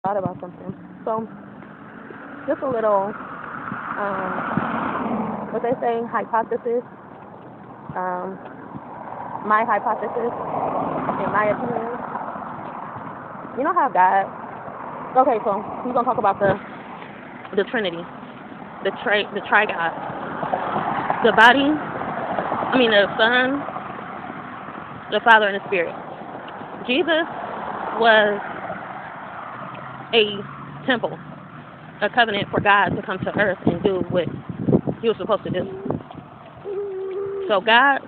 thought about something. So, just a little, what they say, hypothesis. Um, my hypothesis, in my opinion. You know how God. Okay, so we're gonna talk about the Trinity, the tri-God, the body. I mean, the Son, the Father, and the Spirit. Jesus was a temple, a covenant for God to come to earth and do what he was supposed to do. So God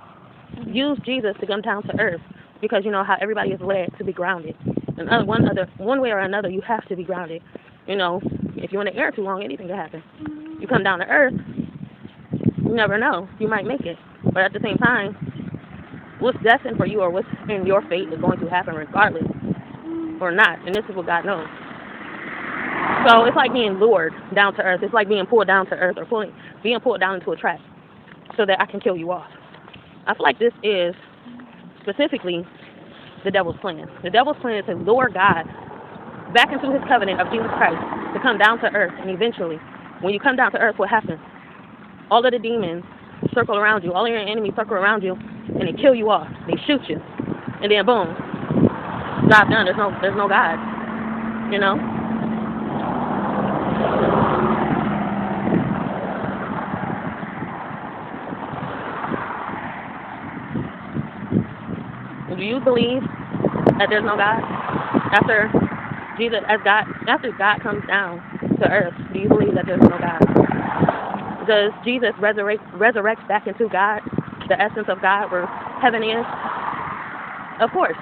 used Jesus to come down to earth because you know how everybody is led to be grounded. And one way or another, you have to be grounded. You know, if you're in the air too long, anything can happen. You come down to earth, you never know. You might make it. But at the same time, what's destined for you or what's in your fate is going to happen regardless or not. And this is what God knows. So it's like being lured down to earth. It's like being pulled down to earth or being pulled down into a trap so that I can kill you off. I feel like this is specifically the devil's plan. The devil's plan is to lure God back into his covenant of Jesus Christ to come down to earth. And eventually, when you come down to earth, what happens? All of the demons circle around you. All of your enemies circle around you, and they kill you off. They shoot you. And then, boom, job done. There's no God. You know? Do you believe that there's no God? After God comes down to earth, do you believe that there's no God? Does Jesus resurrect back into God, the essence of God where heaven is? Of course.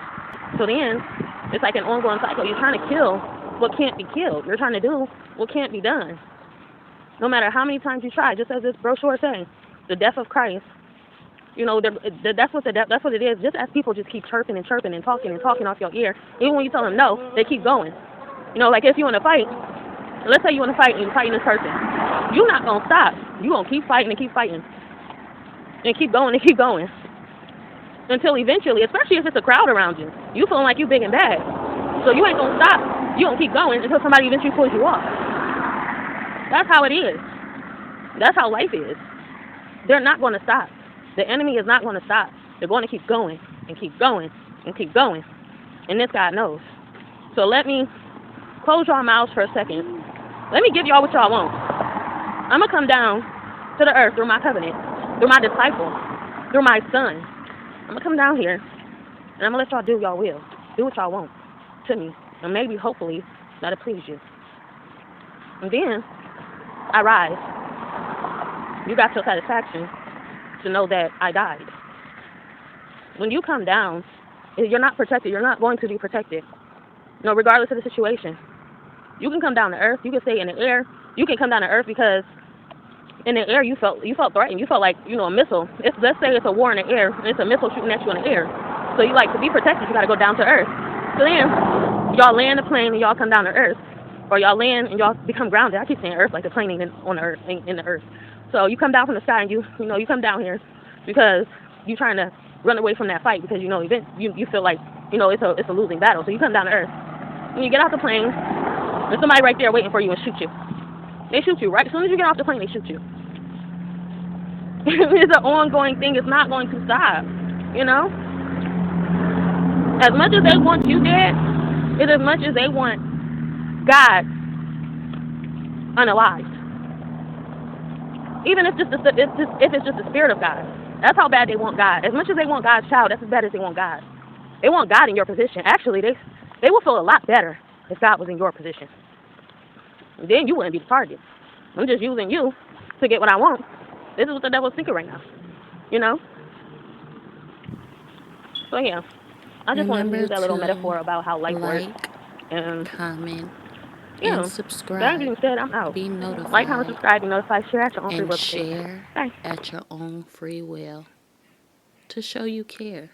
So then, it's like an ongoing cycle. You're trying to kill what can't be killed. You're trying to do what can't be done. No matter how many times you try, just as this brochure is saying, the death of Christ. You know, that's what it is. Just as people just keep chirping and chirping and talking off your ear, even when you tell them no, they keep going. You know, like if you want to fight, let's say you want to fight and you're fighting this person, you're not gonna stop. You're gonna keep fighting and keep fighting, and keep going until eventually, especially if it's a crowd around you, you feeling like you big and bad. So you ain't gonna stop. You gonna keep going until somebody eventually pulls you off. That's how it is. That's how life is. They're not gonna stop. The enemy is not going to stop. They're going to keep going and keep going and keep going. And this God knows. So let me close your mouths for a second. Let me give y'all what y'all want. I'm going to come down to the earth through my covenant, through my disciple, through my son. I'm going to come down here, and I'm going to let y'all do y'all will. Do what y'all want to me. And maybe, hopefully, that'll please you. And then, I rise. You got your satisfaction to know that I died. When you come down, you're not protected. You're not going to be protected. You know, regardless of the situation. You can come down to earth. You can stay in the air. You can come down to earth because in the air you felt threatened. You felt like, you know, a missile. Let's say it's a war in the air and it's a missile shooting at you in the air. So you like to be protected. You got to go down to earth. So then y'all land the plane and y'all come down to earth, or y'all land and y'all become grounded. I keep saying earth like the plane ain't on the earth, in the earth. So you come down from the sky and you come down here because you're trying to run away from that fight because you know you feel like, you know, it's a losing battle. So you come down to earth. When you get off the plane, there's somebody right there waiting for you and shoot you. They shoot you right as soon as you get off the plane. They shoot you. It's an ongoing thing. It's not going to stop. You know, as much as they want you dead, it's as much as they want God unalived. Even if it's just the spirit of God. That's how bad they want God. As much as they want God's child, that's as bad as they want God. They want God in your position. Actually, they will feel a lot better if God was in your position. And then you wouldn't be the target. I'm just using you to get what I want. This is what the devil's thinking right now. You know? So yeah. I just wanted to use that little metaphor about how life works. And comment, yeah, and subscribe. That being said, I'm out. Be notified. Like, comment, subscribe, be notified, share at your own free will. And share Bye. at your own free will to show you care.